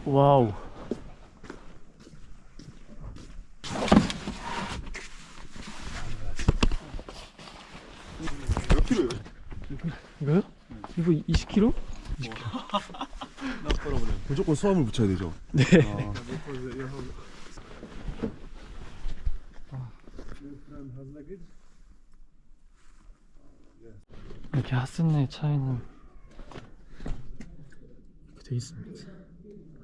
와우. 몇 킬로예요? 이거요? 이거 20kg? 무조건 수압을 붙여야 되죠. 네. 이렇게 하스네 차에는 돼 있습니다.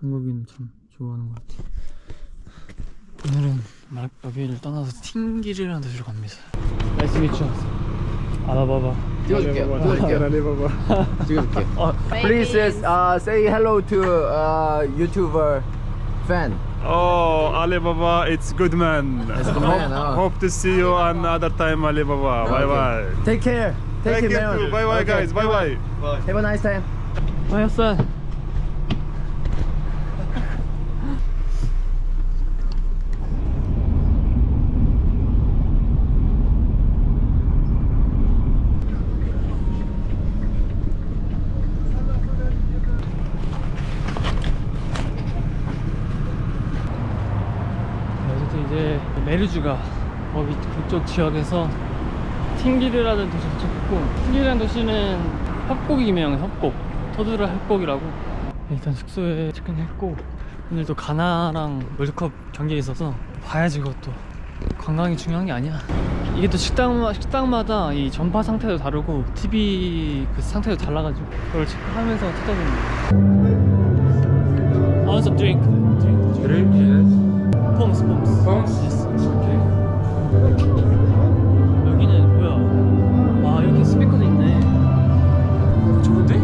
한국인 참 좋아하는 것 같아요. 오늘은 여기를 떠나서 팅기르라는 데로 갑니다. 나이스 미츠. 알아봐봐. 찍어줄게요. 찍어줄게. Please say hello to YouTuber fan. Oh, Alibaba, it's good man. It's good man. Hope to see you another time, Alibaba. Bye bye. Take care. Take Thank you care. too. Bye bye, guys. Bye bye. Have a nice time. 하였어. 이제 메르주가 거기 그쪽 지역에서 팅기르라는 도시에 도착했고, 팅기르라는 도시는 협곡이 유명해요. 협곡, 토두라 협곡이라고. 일단 숙소에 체크인했고, 오늘 또 가나랑 월드컵 경기가 있어서 봐야지. 그것도 관광이 중요한 게 아니야. 이게 또 식당마다 이 전파 상태도 다르고 TV 그 상태도 달라가지고 그걸 체크하면서 찾아봅니다. I want some drink. Drink, yes. 폼스. Phones? Okay. 여기는 뭐야? 와, 이렇게 스피커도 있네. 좋은데?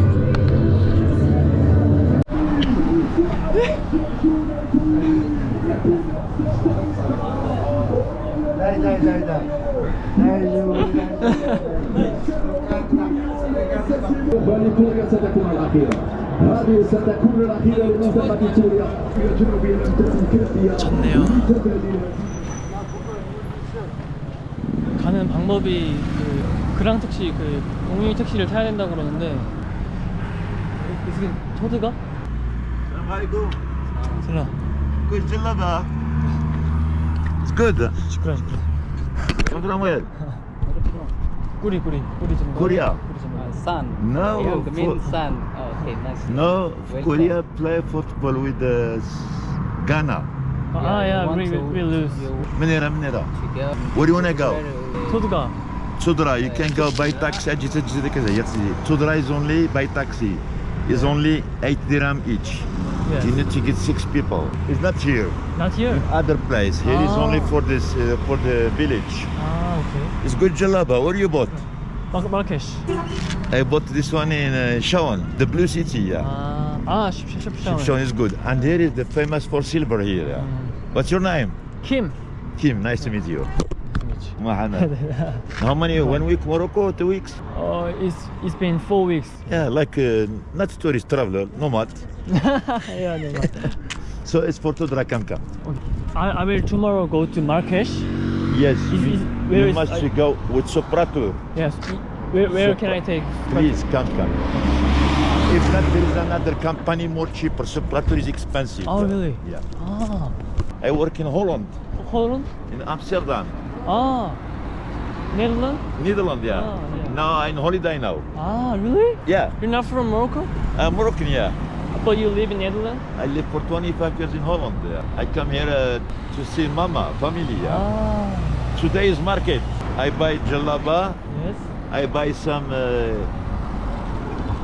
좋네요. 가는 방법이 그 그랑 택시, 그 공유 택시를 타야 된다고 그러는데, 이게 토드가? 슬라. Good jalaba. It's good. 시끄러. Come from where? 꾸리 좀. Korea. Sun. No. Yeah, the main sun. Oh, okay, nice. No, Welcome. Korea play football with Ghana. Yeah, want we to- lose. Minera. Where do you wanna go? 토드가. Sudra, you can go by taxi. Sudra is only by taxi. Is only 8 dirham each. Yes. You need to get 6 people. It's not here. Not here. Other place. Here is Ah. only for this for the village. 아, 오케이. It's good jalaba. Where you bought? 마라케시. I bought this one in Shawan, the blue city. Yeah. 쉽샤운. Shawan is good. And here is the famous for silver here. Yeah. What's your name? 킴. Kim. Nice to meet you. Mohammed. How many? 1 week Morocco? 2 weeks? It's been 4 weeks. Yeah, like not tourist traveler, nomad. Yeah, no. So it's for Tudra come. I will tomorrow go to Marrakesh. Yes, where you is- must go with Sopra tour. Yes. Where can I take? Please come. If not, there is another company more cheaper. Sopra tour is expensive. Oh, really? Yeah. 아, I work in Holland, Holland? in Amsterdam, 아, Netherlands? Netherlands. Yeah. Ah, yeah. Now I'm on holiday now. Ah, really? Yeah, You're not from Morocco? I'm Moroccan. Yeah. But you live in Netherlands? I live for 25 years in Holland. Yeah. I come here to see mama, family. Yeah. Ah, Today is market. I buy jalaba. yes. I buy some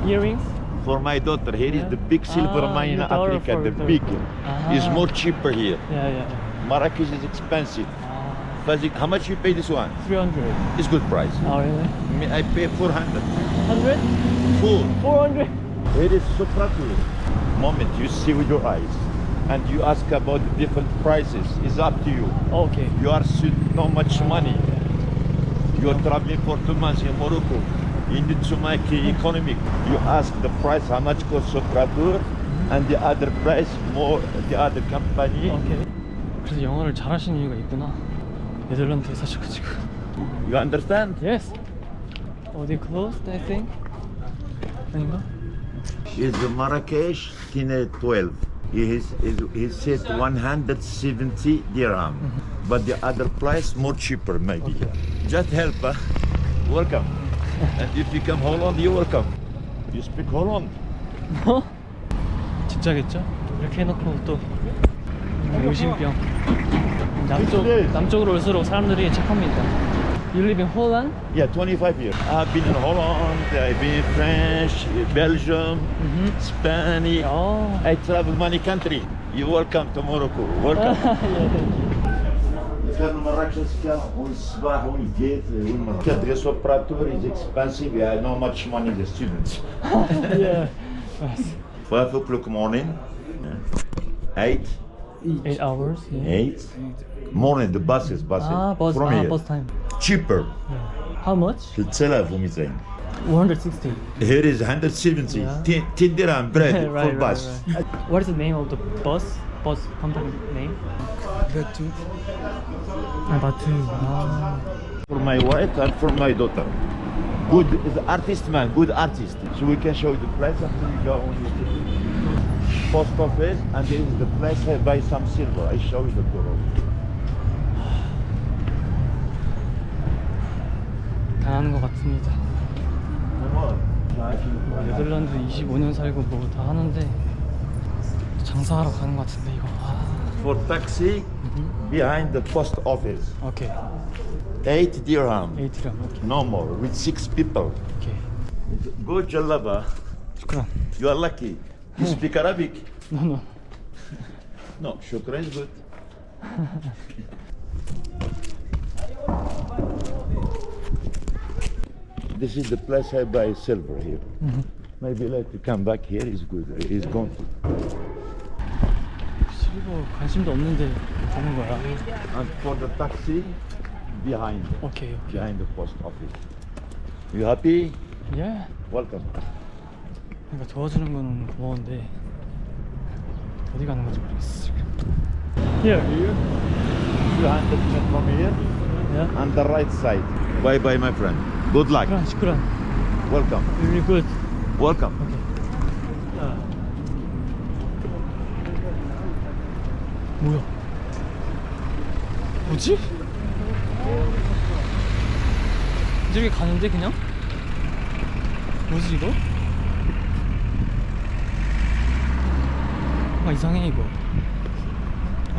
Earrings? for my daughter. Here is Yeah. the big silver Ah, mine in your daughter Africa. for The her. big is Ah. more cheaper here. Yeah. Marrakesh is expensive. Ah, How much you pay this one? 300. It's good price. Oh, really? I pay 400. 100? Full. 400? Here is Sopratuli. Moment you see with your eyes, and you ask about the different prices. It's up to you. Okay. You are so much money. You are traveling for 2 months in Morocco. You need to make it economic. You ask the price how much costs Sopratur, and the other price more the other company. 오케이. 그래서 영어를 잘하시는 이유가 있구나. 네덜란드에 사셔가지고. You understand? Yes. They closed, I think. 아닌가? Is Marrakesh in 12. he said 170 dirham, but the other price more cheaper maybe. Just help, huh? Welcome. And if you come Holland, you're welcome. You speak Holland? 진짜겠죠? 이렇게 해놓고 또 의심병. 남쪽으로 올수록 사람들이 착합니다. You live in Holland? Yeah, 25 years. I've been in Holland, I've been in French, Belgium, Spanish. Oh. I travel many countries. You're welcome to Morocco. Welcome. كانوا مراكش والصباح والليل والمرة. كتدرس operator is expensive. I know much money the students. Yeah. 5 o'clock morning, 8. 8 hours. Yeah. 8 morning. The buses. Bus from here. bus time. Cheaper. How much? 3200. 160. Here is 170. Yeah. 10 dirham bread for bus. Right. What is the name of the bus? Bus company name? Batu. Batu. For my wife and for my daughter. Good the artist, man. Good artist. So we can show you the place after we go on the post office, and this is the place I buy some silver. I show you the Gopro. 당하는 것 같습니다. 네덜란드 25년 살고 뭐 다 하는데 장사하러 가는 것 같은데 이거. For taxi, behind the post office. 오케이. 8 dirham. 8랑 오케이. No more. With 6 people. 오케이. Go Jalaba. 슈크란. You are lucky. You speak Arabic? No. No. Shukran is good. This is the place I buy silver here. Maybe let you come back here. It's good. It's gone. 실버 관심도 없는데 가는 거야. And for the taxi, behind. 오케이. Behind the post office. You happy? 예. Welcome. 그러니까 도와주는 거는 고마운데 어디 가는 건지 모르겠어 지금. Here. 200 meters from here. Yeah. On the right side. Bye bye, my friend. Good luck. 슈크란. Welcome. Really good. Welcome. 뭐야? 뭐지? 저기 가는데 그냥? 뭐지 이거? 뭔가 이상해 이거.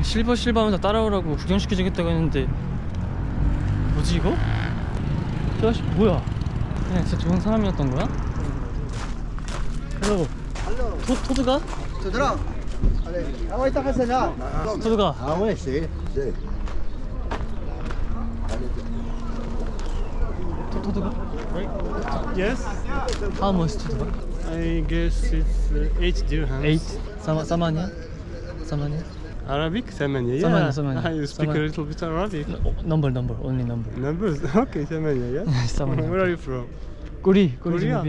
실버 하면서 따라오라고 구경시켜주겠다고 했는데 뭐지 이거? 저 아저씨 뭐야? 그냥 진짜 좋은 사람이었던 거야? 헬로. 토드가? Tudra. Away ta ka sana. 토드가. Away si. 토드가? Yes, How much 토드가? I guess it's 8 dirhams. 8? 사마니아? Arabic? ثمانية. ثمانية. You speak a little bit Arabic. Number, only number. Numbers? Okay, ثمانية, yeah? ثمانية. Where are you from? Korea. Korea.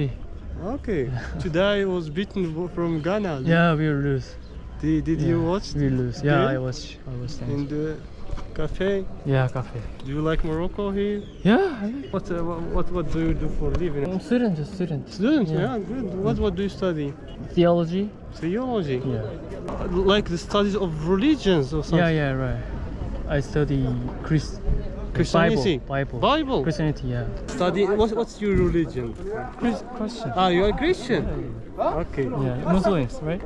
Okay. Today I was beaten from Ghana. Yeah, we lose. Did you watch? We lose. Did? Yeah, I watch. In the cafe? Yeah, cafe. Do you like Morocco here? Yeah. What do you do for living? I'm student. Student? Yeah, good. What do you study? Theology. Theology? Yeah. Like the studies of religions or something? Yeah, right. I study Christianity? Bible. Christianity, yeah. Study, what's your religion? Christian. Ah, you are Christian? Okay. Yeah, Muslims, right?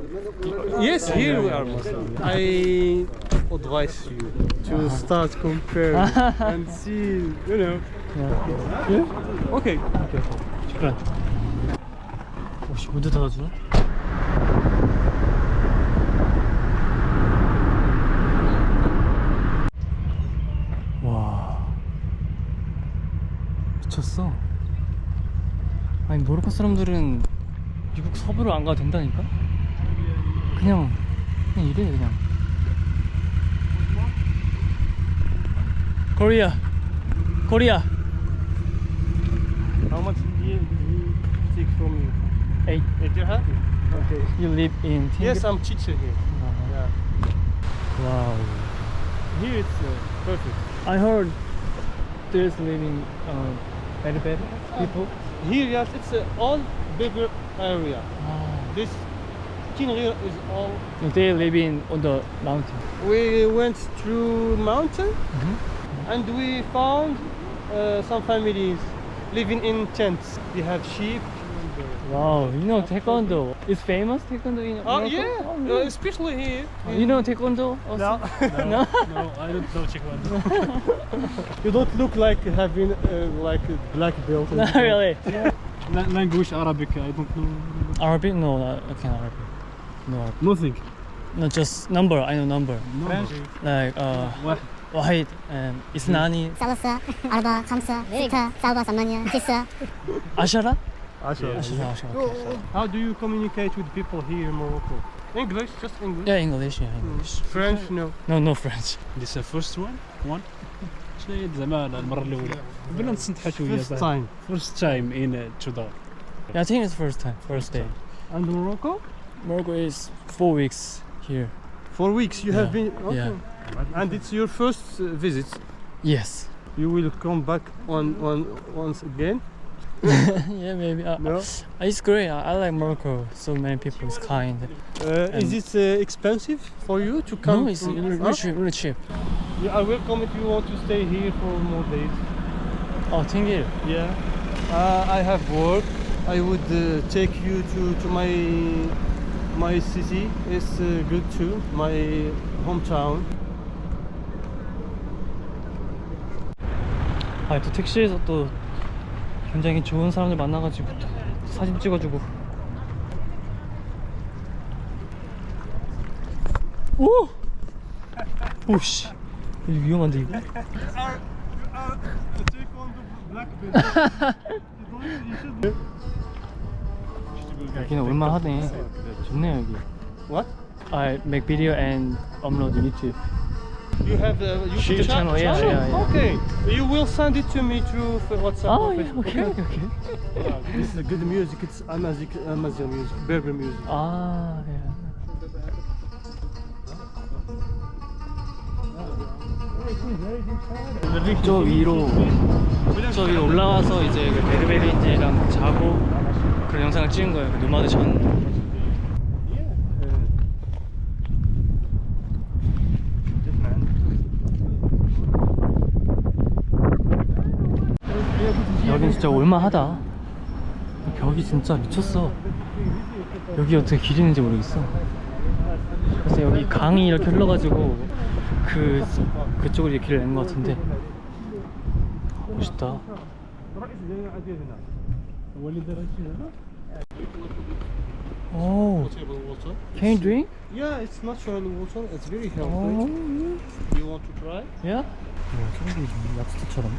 Yes, here we are Muslim. I advise you to start comparing and see, you know. Yeah. Okay. 슈크란. 오씨, 문제 닫아주나? 와, 미쳤어. 아니 모로코 사람들은 미국 서부로 안 가도 된다니까? 그냥 이래 그냥. 코리아. How much do you take from you? 8. 8 dirham? Okay. You live in Yes, I'm teacher here. Yeah. Wow. Here it's perfect. I heard there's living very bad people. Here, yes, it's all bigger area. This itinerary is all. They live in on the mountain. We went through mountain and we found some families living in tents. They have sheep. Wow, you know taekwondo is famous taekwondo in Oh Morocco? yeah, Oh, really? especially here. You know taekwondo also? No. No, I don't know taekwondo. You don't look like having like a black belt. Not really. Language Arabic, I don't know. Arabic? No, I can't Arabic. No Arabic. Nothing. No, just number. I know number. French. Like واحد اثنان ثلاثة أربعة خمسة ستة سبعة ثمانية تسعة عشرة Ashra. عشرة. Okay. How do you communicate with people here in Morocco? English, just English. Yeah, English. Yeah, English. French, no. No French. This is the first one. شنو زمان المرة الأولى قبل نستنتحوا شوية First time. First time in Chudar. Yeah, I think it's first time, first day. And Morocco? Morocco is 4 weeks here. 4 weeks you have been. Okay. Yeah. And it's your first visit. Yes. You will come back once again. Yeah, maybe. No. It's great. I like Morocco. So many people is kind. Is it expensive for you to come? No, it's really cheap. Yeah, I will come if you want to stay here for more days. Oh, 튕길. Yeah. I have work. I would take you to my city. It's good too. My hometown. 또 택시에서 또 굉장히 좋은 사람들 만나가지고 또 사진 찍어주고. 오! 오씨, 이거 위험한데 이거? 여기는 올만하네. 좋네요 여기. What? I make video and upload to YouTube. You have a YouTube channel, yeah. Okay. You will send it to me through WhatsApp. Oh or yeah, Facebook, okay. This is good music. It's Amazigh music, Berber music. 아, yeah. 저 위로 올라가서 이제 그 베르베르인지랑 자고 그런 영상을 찍은 거예요. 그 노마드 전. 여긴 진짜 올만하다. 벽이 진짜 미쳤어. 여기 어떻게 길 있는지 모르겠어. 그래서 여기 강이 이렇게 흘러가지고 그쪽으로 이렇게 길을 낸 것 같은데. 멋있다. 오, Potable water. can you drink? Yeah, it's natural water. It's very healthy. 오, You want to try? yeah? 소고기 랍스터처럼.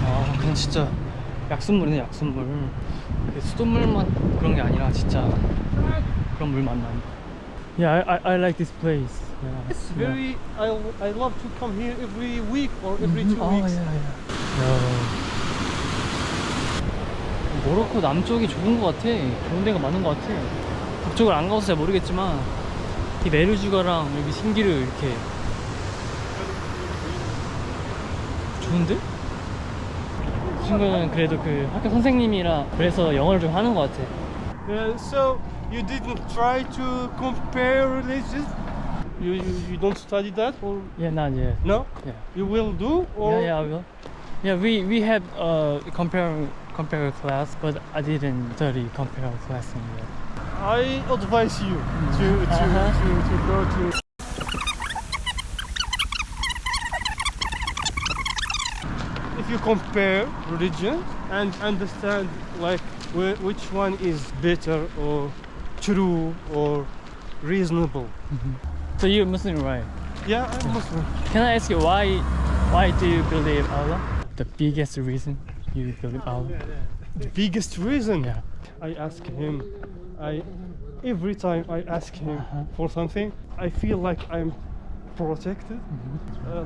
아, 그냥 진짜 약순물이네, 약순물. 수돗물만 그런 게 아니라 진짜 그런 물 만나. Yeah, I like this place. Yeah. It's very. I love to come here every week or every 2 weeks. 모로코 남쪽이 좋은 것 같아. 좋은 데가 많은 것 같아. 북쪽을 안 가봐서 잘 모르겠지만 이 메르주가랑 여기 신기르 이렇게 좋은데? 그 친구는 그래도 그 학교 선생님이라 그래서 영어를 좀 하는 것 같아. So you didn't try to compare religions? You don't study that or Yeah, not yet. no? Yeah. You will do or Yeah, I will. Yeah, we had compare class, but I didn't study compare class in yet. I advise you to go to. If you compare religion and understand like which one is better or true or reasonable. So you're Muslim, right? Yeah, I'm Muslim. Can I ask you why do you believe Allah? The biggest reason you believe Allah? The biggest reason. Yeah. I ask him. Every time I ask him for something, I feel like I'm protected,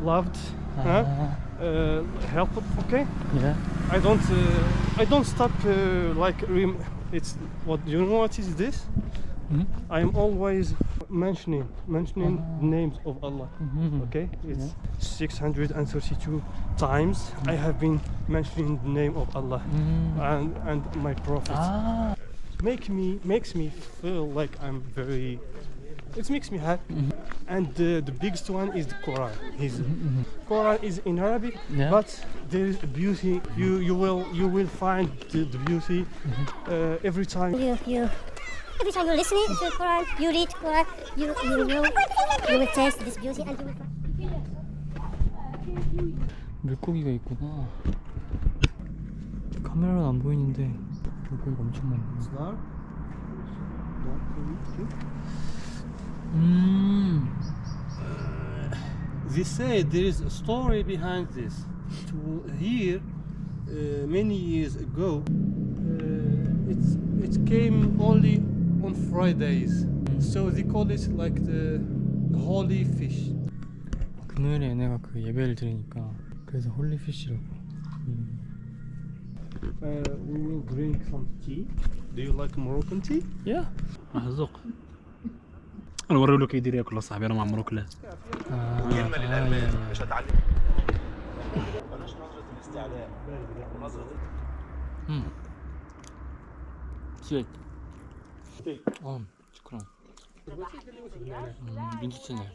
loved, helped. Okay. Yeah. I don't stop it's what you know what is this? I'm always mentioning the names of Allah. Okay, it's 632 times I have been mentioning the name of Allah and my Prophet. Makes me feel like I'm very. It makes me happy. And the biggest one is the Quran. Quran is in Arabic, but there is a beauty. You will find the beauty every time. Every time you're listening to Quran, you read Quran, you will taste this beauty and you will. 물고기가 있구나. 카메라는 안 보이는데 물고기가 엄청 많네. They say there is a story behind this. Here, many years ago, it came only on Fridays, so they call it like the holy fish. 금요일에 얘네가 그 예배를 드리니까 그래서 홀리피쉬라고. We will drink some tea. Do you like Moroccan tea? Yeah. ذوق. انا اوري له كيدير ياكل صاحبي انا ما عمره كلها. 스윗. شكرا. 민트티네.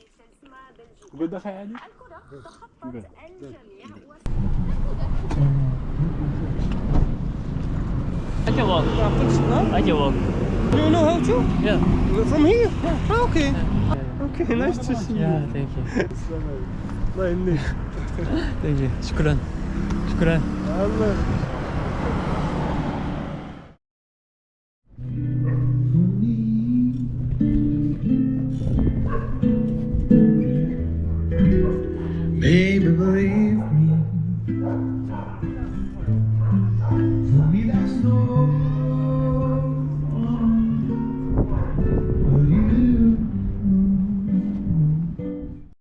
بدك عادي؟ I can walk. I can walk. You know how to? Yeah. From here? Okay. Okay, nice to see you. Yeah, thank you. الله يهنيك. Thank you. شكرا. شكرا. Baby, believe me.